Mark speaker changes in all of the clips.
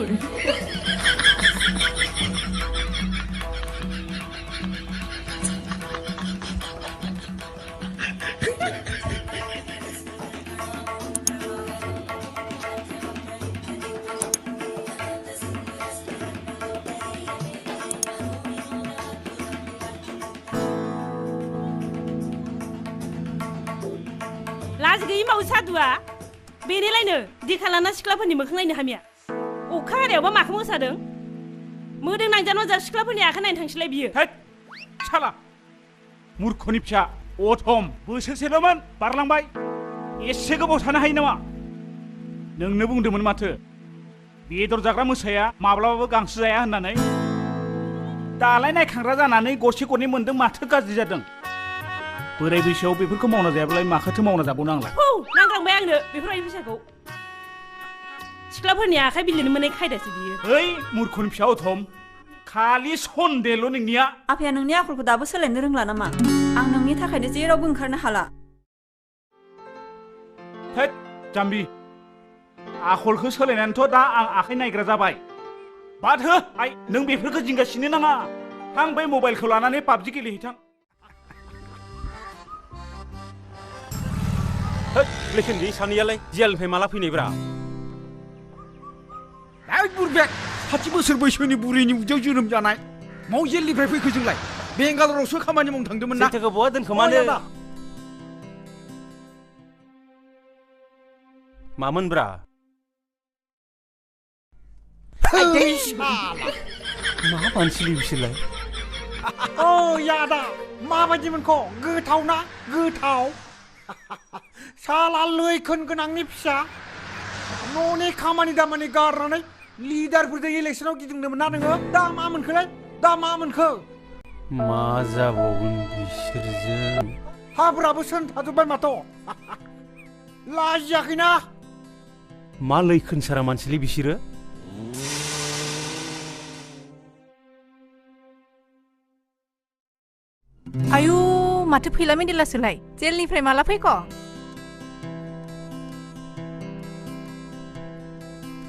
Speaker 1: लाज गैयै मावै सादुआ बेनिलायनो दिखा लाना सिख्लाफोरनि मोखां नायनो हामिया अखा हानायावबा माखौ मोसादों मोदों नांजानो जा सिख्लाफोरनि आखाइ नायनो थांसैलाय बियो
Speaker 2: हैद साला मुर्खनि फिसा अथम बोसोरसेल'मोन बारलांबाय एसे गोबाव थानो हायो नामा नोंनो बुंदोंमोन माथो बेदर जाग्रा मोसाया माब्लाबाबो गांसो जाया होननानै दालाय नायखांग्रा जानानै गरसे गरनै मोन्दों माथो गाज्रि जादों बोराय बैसोआव बेफोरखौ मावना जायाब्लालाय माखौथो मावना जाबावनो आंलाय
Speaker 1: नांग्रांबाय आंनो बेफोरबायदि फैसाखौ सिख्लाफोरनि आखाइ बिलिरनो मोननाय खायदासो बियो
Speaker 2: ओइ मुर्खनि फिसा अथम खालि सन्देल' नोंनिया
Speaker 3: आफाया नोंनि आखलखौ दाबो सोलायनो रोंला नामा आं नोंनि थाखायनो जेरावबो ओंखारनो हाला
Speaker 2: हैद जाम्बि आखलखौ सोलायनानैथ' दा आं आखाइ नायग्रा जाबाय बाद हो आइ नों बेफोरखौ जिंगासिनो नाङा थां बै मबाइलखौ लानानै पाबजि गेलेहैथां
Speaker 4: लेखिन बे सानैयालाय जेलनिफ्राय माला फैनायब्रा
Speaker 5: बुरबेक 40 बोसोर बैसोनि बुरैनि उदैयाव जोनोम जानाय माव जेलनिफ्राय फैखो जोंलाय बेंगालरावसो खामानि मावनो थांदोंमोन ना
Speaker 4: जेथोखौ बहा दोनखोमानो मामोनब्रा मा मानसिलै बिसोरलाय
Speaker 5: औ यादा माबायदिमोनख' गोथाव ना गोथाव साला लैखोन गोनांनि फिसा न'नि खामानि दामानि गारनानै लिडारफोरजों इलेक्सनाव गिदिंदोंमोन ना नोङो दा मा मोनखोलाय दा मा मोनखो
Speaker 4: मा जाबावगोन बिसोरजों
Speaker 5: हाफोराबो सोन थाजोब्बाय माथो लाजियाखैना
Speaker 4: मा लैखोन सारा मानसिलै बिसोरो
Speaker 6: आयु माथो फैला मेन्देलासोलाय जेलनिफ्राय माला फैख'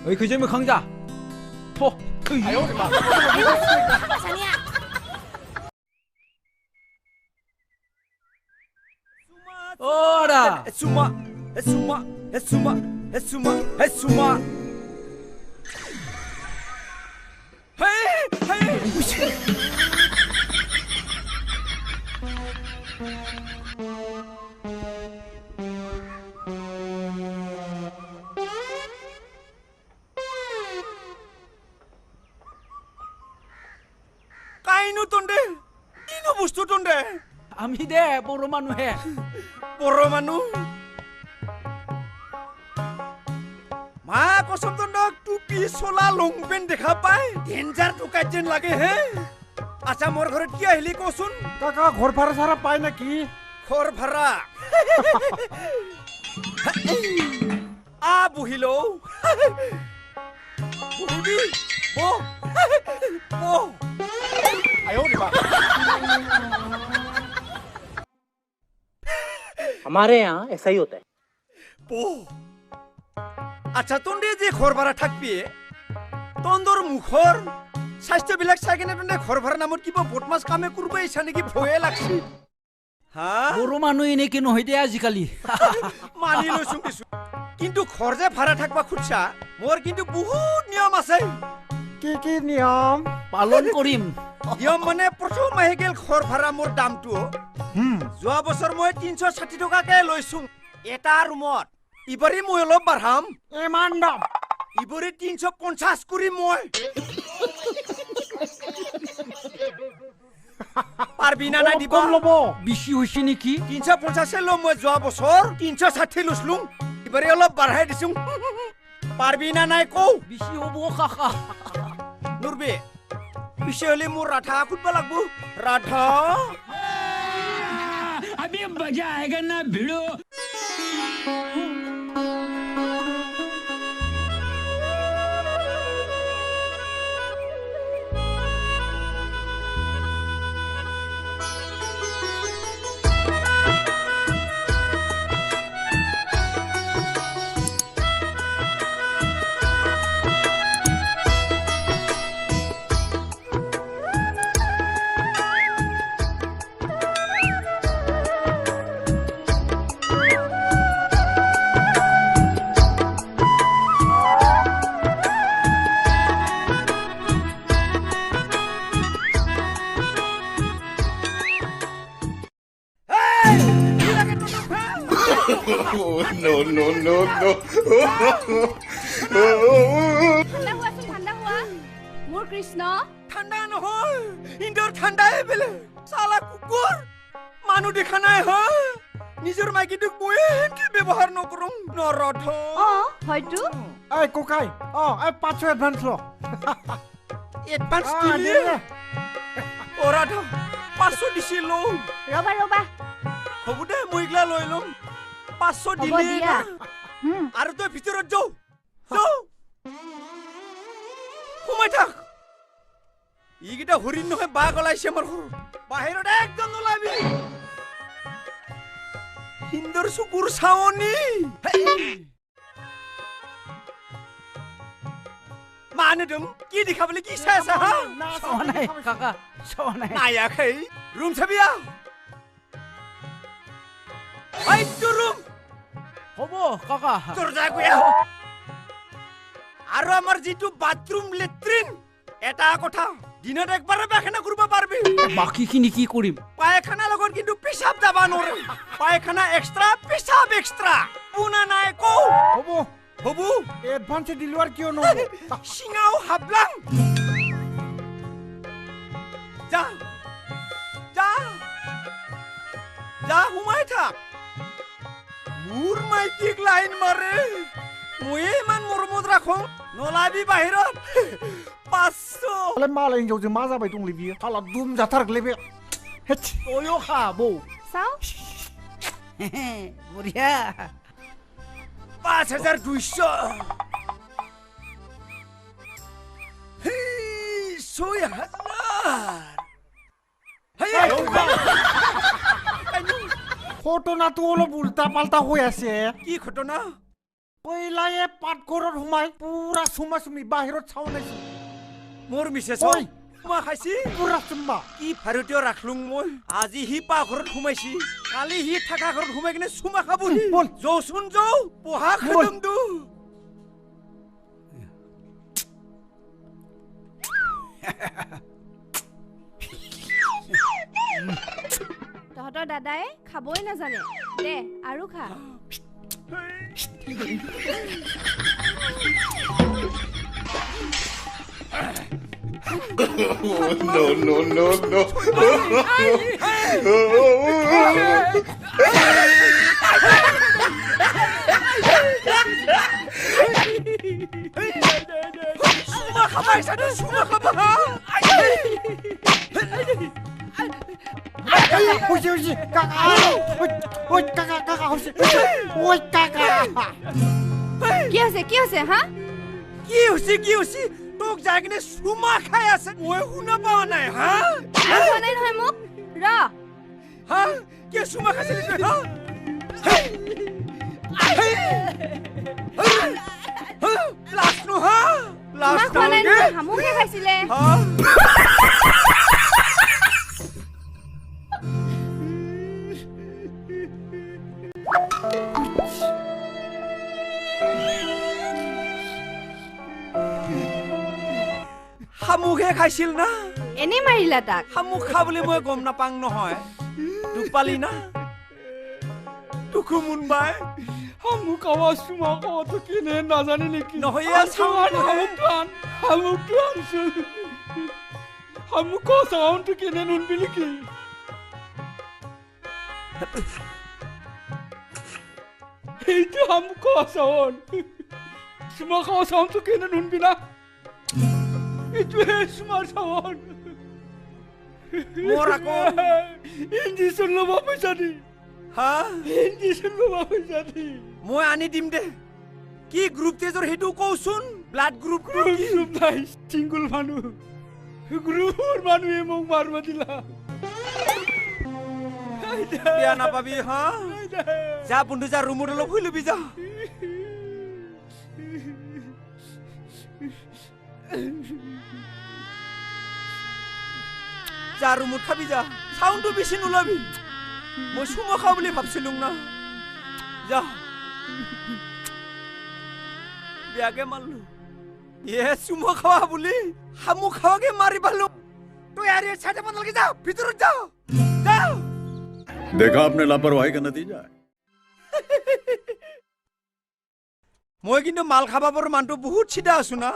Speaker 5: ओइखैजाय मोखां जा थ' आयौ
Speaker 7: Ora!
Speaker 5: Suma, suma, suma, suma, suma. Hey, hey.
Speaker 7: Kainu tonde, ino bustu tonde.
Speaker 5: Ami de boro manu he.
Speaker 7: Boro manu. Ma kosam tondak tupi sola longpen dekha pai. Danger to kajen lage he. Acha mor ghore ki ahili kosun.
Speaker 5: Kaka ghor phara sara pai na ki.
Speaker 7: Ghor phara. A buhilo. Buhibi. Bo. Bo.
Speaker 5: Ayo di bak.
Speaker 8: हमारे यहाँ ऐसा ही होता है
Speaker 7: बो अच्छा तोंडे जे खरभारा थाकबे तंदर मुखर स्वास्थ्य बिलाक सागेने तोंडे खरभारा नामर किबा बदमास कामे करबो इसाने कि भये लागसि हा
Speaker 5: बरो मानु एने के নহয় दे आजिकाली
Speaker 7: मानि लसुं दिसु किन्तु खरजे भारा थाकबा खुदसा मोर किन्तु बहुत नियम আছে
Speaker 5: কি নিয়ম পালন কৰিম
Speaker 7: নিয়ম মানে প্ৰথম মাহে গেল খৰ ভাড়া মোৰ দামটো যোৱা বছৰ মই 360 টকাকে লৈছোঁ এটা ৰুমত ইবাৰে মই অলপ বাঢ়াম
Speaker 5: ইমান দাম
Speaker 7: ইবাৰে 350 কৰি মই পাৰবি না নাই দিব
Speaker 5: কম লব বেছি হৈছে নেকি
Speaker 7: 350 লম মই যোৱা বছৰ 360 লৈছোঁ ইবাৰে অলপ বাঢ়াই দিছোঁ পাৰবি না নাই কও
Speaker 5: বেছি হ'ব কাকা
Speaker 7: নুরবে বিষয় হলে মোর রাধা খুঁজবা লাগবো রাধা
Speaker 5: अभी मजा आएगा ना भिड़ो
Speaker 1: ঠাণ্ডা হোৱাচোন ঠাণ্ডা হোৱা মোৰ কৃষ্ণ
Speaker 7: ঠাণ্ডা নহয় ইন্দৰ ঠাণ্ডাই বেলে চালা কুকুৰ মানুহ দেখা নাই হয় নিজৰ মাইকীটোক মই কি ব্যৱহাৰ নকৰোঁ নৰথ
Speaker 1: হয়তো
Speaker 5: এই কোকাই এই 500 এডভান্স ল
Speaker 7: এডভান্স
Speaker 5: অ,
Speaker 7: দিলি
Speaker 5: দে, দে।
Speaker 7: অৰাধ 500 দিছিল
Speaker 1: ৰবা ৰবা
Speaker 7: হ'ব দে মই ইগলা লৈ ল'ম 500
Speaker 1: হ'ব
Speaker 7: দিলি
Speaker 1: দিয়া।
Speaker 7: আৰু তই ভিতৰত যাও যাও সোমাই থাক এইকেইটা হৰিণ নহয় বাঘ ওলাইছে আমাৰ ঘৰত বাহিৰত একদম নোলাবি হিন্দৰ চকুৰ চাৱনি মানুহ কি দেখাবলৈ কি চাই আছা হা
Speaker 5: চোৱা নাই কাকা চোৱা নাই
Speaker 7: নায়াখै ৰুম চাবিয়া এইটো ৰুম
Speaker 5: হ'ব কাকা
Speaker 7: তোৰ যা গয়া আৰু আমাৰ যিটো বাথৰুম লেট্ৰিন এটা কথা দিনত একবাৰে পায়খানা কৰিব পাৰবি
Speaker 5: বাকীখিনি কি কৰিম
Speaker 7: পায়খানা লগত কিন্তু পেচাব যাবা নোৱাৰে পায়খানা এক্সট্ৰা পেচাব এক্সট্ৰা পুনা নাই কৌ
Speaker 5: হ'ব
Speaker 7: হ'ব
Speaker 5: এডভান্স দিলো আৰু কিয় নহ'ব
Speaker 7: সিঙাও হাবলাং যা যা যা সোমাই থাক মোৰ মাইকীক লাইন মাৰে ময়ে ইমান মৰমত ৰাখো নলাবি বাহিৰত 500
Speaker 5: Kalian malah yang jauh masa apa itu lebih kalau dum jatar lebih toyo kabo
Speaker 1: চাও
Speaker 7: 5200 6,000
Speaker 5: foto na tuh lo bulta palta hoya sih
Speaker 7: কি ঘটনা
Speaker 5: पहिला ये पाट koror humai pura suma sumi bahirot sawan sih
Speaker 7: মোৰ মিছেছ
Speaker 5: ঐ।
Speaker 7: সোমা খাইছি
Speaker 5: pura sumba
Speaker 7: কি ভাৰতীয় ৰাখলুং মই আজি সি পাকঘৰত সোমাইছি কালি সি থাকা ঘৰত সোমাই কিনে চুমা খাবহি
Speaker 5: বল।
Speaker 7: যৌচোন যৌ পঢ়া
Speaker 5: বল।
Speaker 7: খতম দু
Speaker 1: তহঁতৰ দাদাই খাবই নাজানে দে আৰু খা
Speaker 7: চুমা খাবা ইছানে চুমা খাবা
Speaker 5: Hoji hoji kakak oi kakak kakak hoji oi kakak
Speaker 1: কি হৈছে হা
Speaker 7: কি হৈছে তোক যাই কিনে চুমা খাই আছে মই শুনা পোৱা নাই হা
Speaker 1: কোৱা নাই নহয় মোক ৰ
Speaker 7: হা কি চুমা খাইছিলি তই হা লাজ নহা লাজ
Speaker 1: তোমাক কোৱা নাই নহয় হামুহে খাইছিলে
Speaker 7: হা শামুকহে খাইছিল না
Speaker 1: এনেই মাৰিলা তাক
Speaker 7: শামুক খা বুলি মই গম নাপাং নহয় দুখ পালি না দুখু মুনবাই
Speaker 2: শামুক আৱাজ চুমা কওঁতো কেনে নাজানে নেকি
Speaker 7: নহয় চাউণ্ড
Speaker 2: শামুকটো আনছো শামুকৰ চাউণ্ডটো কেনে নুনবিলি কি এইটো শামুকৰ চাউণ্ড চুমা খোৱা চাউণ্ডটো কেনে নুনবিলা এইটোহে চুমাৰ চাউণ্ড
Speaker 7: মোৰ আকৌ
Speaker 2: ইঞ্জেকশ্যন ল'ব পইচা দি
Speaker 7: হা
Speaker 2: ইঞ্জেকশ্যন ল'ব পইচা দি
Speaker 7: মই আনি দিম দে কি গ্ৰুপ তেজৰ সেইটো কওঁচোন ব্লাড গ্ৰুপ
Speaker 2: গ্ৰুপ নাই চিংগুল মানুহ গ্ৰুপৰ মানুহে মোক মাৰিব দিলা
Speaker 7: বেয়া নাপাবি হা যা বন্ধু যা ৰুমত অলপ শুই লবি যা যা ৰুমত খাবি যা চাউণ্ডটো বেছি নোলাবি মই চুমা খাওঁ বুলি ভাবছিলো না যা বেয়াকে মাৰলো চুমা খাৱা বুলি শামুক খাৱাকে মাৰি পালো তই আৰু চাইডে বদলকে যা ভিতৰত যা যা
Speaker 9: देखा आपने लापरवाही का नतीजा है
Speaker 7: মই কিন্তু মাল খাবাবৰ মানুহটো বহুত চিধা আছো না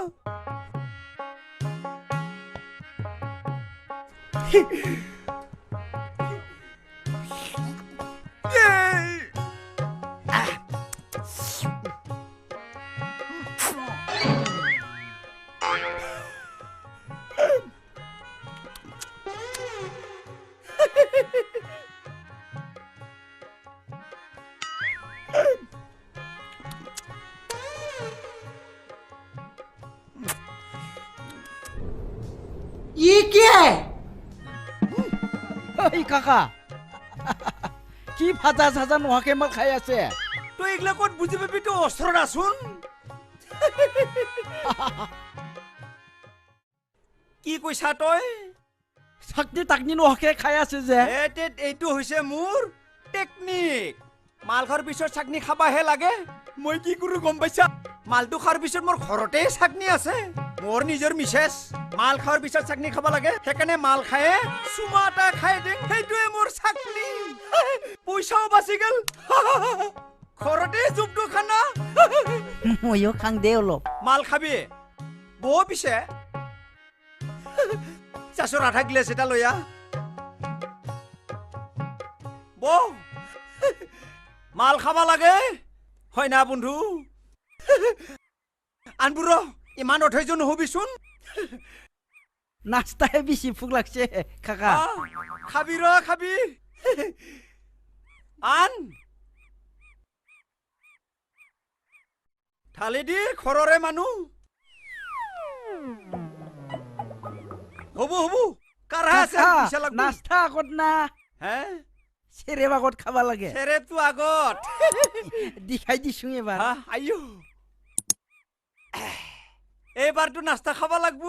Speaker 5: ये क्या है ओइ काका কি ভাজা সাজা নোহাকে মাল খাই আছে
Speaker 7: তই এগুলা ক'ত বুজি পাবি তই অস্ত্ৰ নাচোন কি কৈছা তই
Speaker 5: চাকনি তাকনি নোহাকে খাই আছে যে
Speaker 7: এইটো হৈছে মোৰ টেকনিক মাল খোৱাৰ পিছত চাকনি খাবাহে লাগে মই কি কৰো গম পাইছা মালটো খোৱাৰ পিছত মোৰ ঘৰতে চাকনি আছে মোৰ নিজৰ মিছেছ মাল খোৱাৰ পিছত চাকনি খাব লাগে সেইকাৰণে মাল খায়ে চুমা এটা খাই দিম সেইটোৱে মোৰ চাকনি পইচাও বাচি গ'ল ঘৰতে জুবটো খানা
Speaker 5: ময়ো খাং দে অলপ
Speaker 7: মাল খাবি বৌ পিছে চাচৰ আধা গিলাচ এটা লৈ আহ বৌ মাল খাবা লাগে হয় না বন্ধু আনবোৰ ইমান অধৈৰ্য নহবিচোন
Speaker 5: নাস্তাহে বেছি ভোক লাগছে কাকা
Speaker 7: খাবি খাবি আন থালি দি ঘৰৰে মানুহ হ'ব কাৰহা আছে পইচা লাগব
Speaker 5: নাস্তা আগত না
Speaker 7: হে
Speaker 5: চেৰেব আগত খাবা লাগে
Speaker 7: চেৰেবটো আগত
Speaker 5: দেখাই দিছো এবাৰ
Speaker 7: আইও এইবাৰটো নাস্তা খাবা লাগব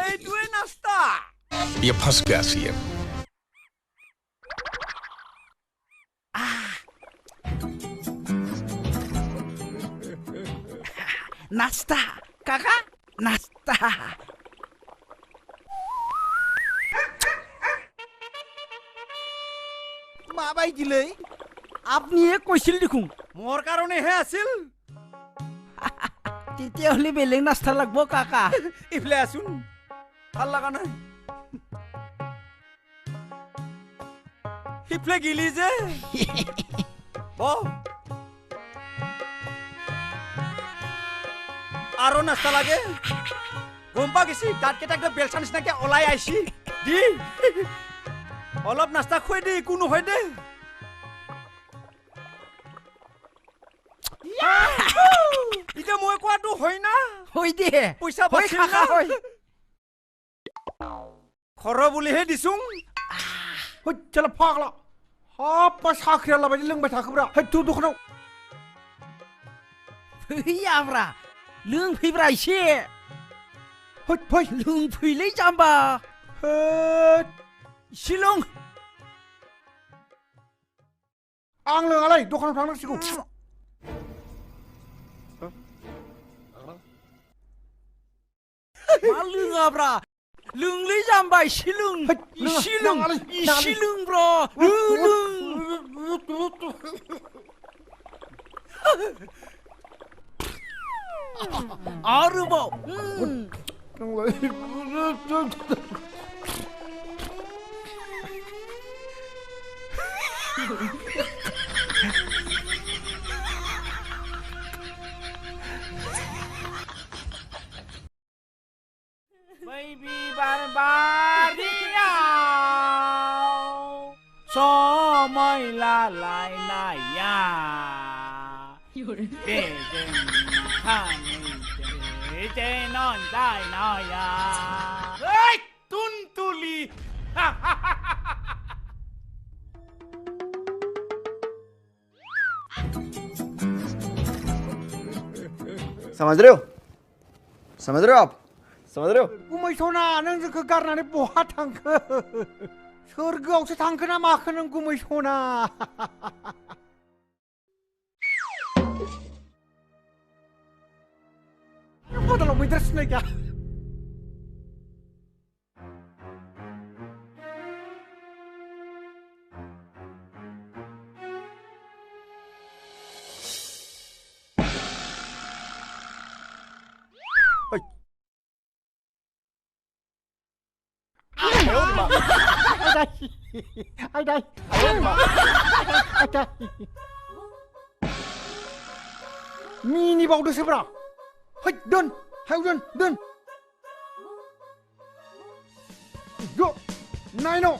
Speaker 7: এইটোৱে নাস্তা
Speaker 9: ये फंस गया सीएम
Speaker 5: नास्ता काका नास्ता মাবাইদিলৈ আপনিয়ে কৈছিল দেখোন
Speaker 7: মোৰ কাৰণেহে আছিল
Speaker 5: তেতিয়াহ'লে বেলেগ নাস্তা লাগব কাকা
Speaker 7: ইফালে আছোন ভাল লগা নাই সিফালে গিলি যে আৰু নাস্তা লাগে গম পা গেছি দাঁত কেইটা বেলচা নিচিনাকে ওলাই আইছি দি অলপ নাস্তা খুৱাই দে একো নহয় দে এতিয়া মই কোৱাটো হয় না
Speaker 5: হৈ দে
Speaker 7: পইচা
Speaker 5: হৈ
Speaker 7: বাচিল
Speaker 5: কাকা
Speaker 7: না
Speaker 5: হৈ
Speaker 7: খৰ বুলিহে দিছোং
Speaker 5: চল ফাগলা हाब साख्रिया लाबायदि लोंबाय थाखोब्रा हैथ दखानाव फैयाब्रा लोंफैब्रा एसे हैथ फै लोंफैलै जाम्बा हैथ एसे लों आं लोङालै दखानाव थांनांसिगौ मा लोङाब्रा लोंलै जाम्बा एसे लों एसे लों एसे लोंब्रा लों आरोबाव
Speaker 2: Baby barbariau Somai lalai naya Deden kami Denon dai naya Hei tuntuli
Speaker 7: समझ रहे हो आप समझ रहे हो
Speaker 5: गुमैसना नों जोंखौ गारनानै बहा थांखो सोरगोआवसो थांखो ना माखो नों गुमैसना बदलाव मैदेर सिनाय गैया ai đây ai đây mini bau được sebra hei đơn hai đơn đơn go này no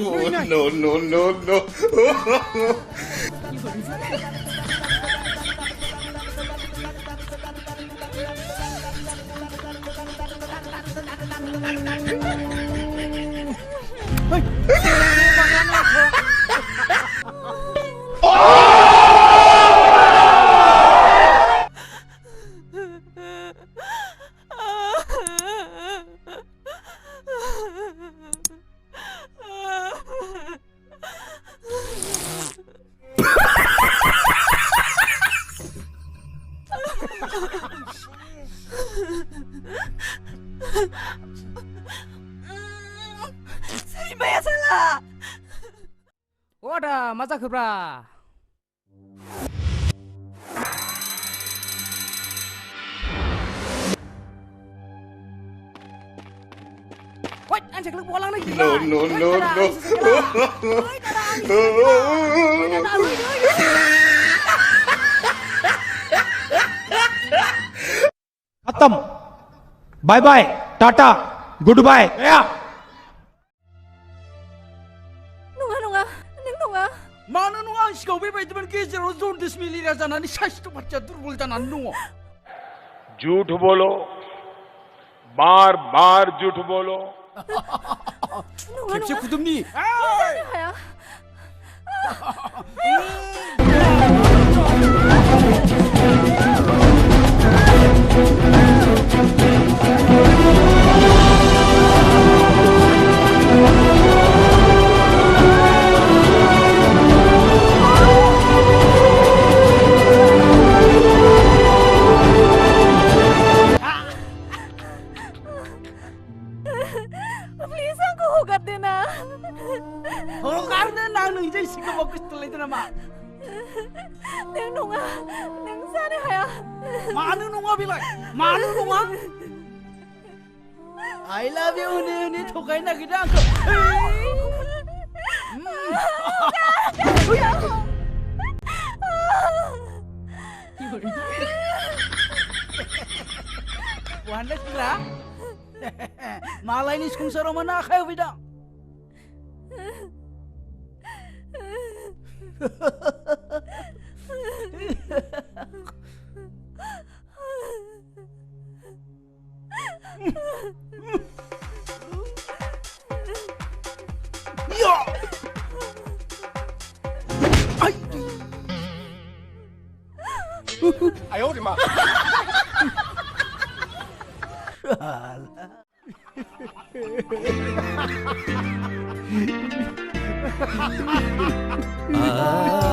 Speaker 5: này
Speaker 9: no.
Speaker 3: Saya salah.
Speaker 8: Wadah, masa kebra. Wait, anjak lu bolang lagi.
Speaker 9: No.
Speaker 2: खत्म bye bye tata goodbye गया
Speaker 3: Nunga.
Speaker 7: मानो नङा आं सिगाङाव बेबायदिमोन गेजेराव jaundice malaria जानानै साइस्थ' बाथिया दुरबल जानानै दङ
Speaker 10: झूठ बोलो बार बार झूठ बोलो
Speaker 7: खेबसे खुदुमनि
Speaker 3: Please aku hukat deh na.
Speaker 7: karena nang nang jai sika bagus telai itu nama
Speaker 3: Neng nunga, neng sana ya.
Speaker 7: mana nunga bilai mana nunga I love you ini thokai na kita angkat Wanda kira malah ini sengsara mana kayak beda Ya.
Speaker 9: Ayo di mana?
Speaker 7: Ah.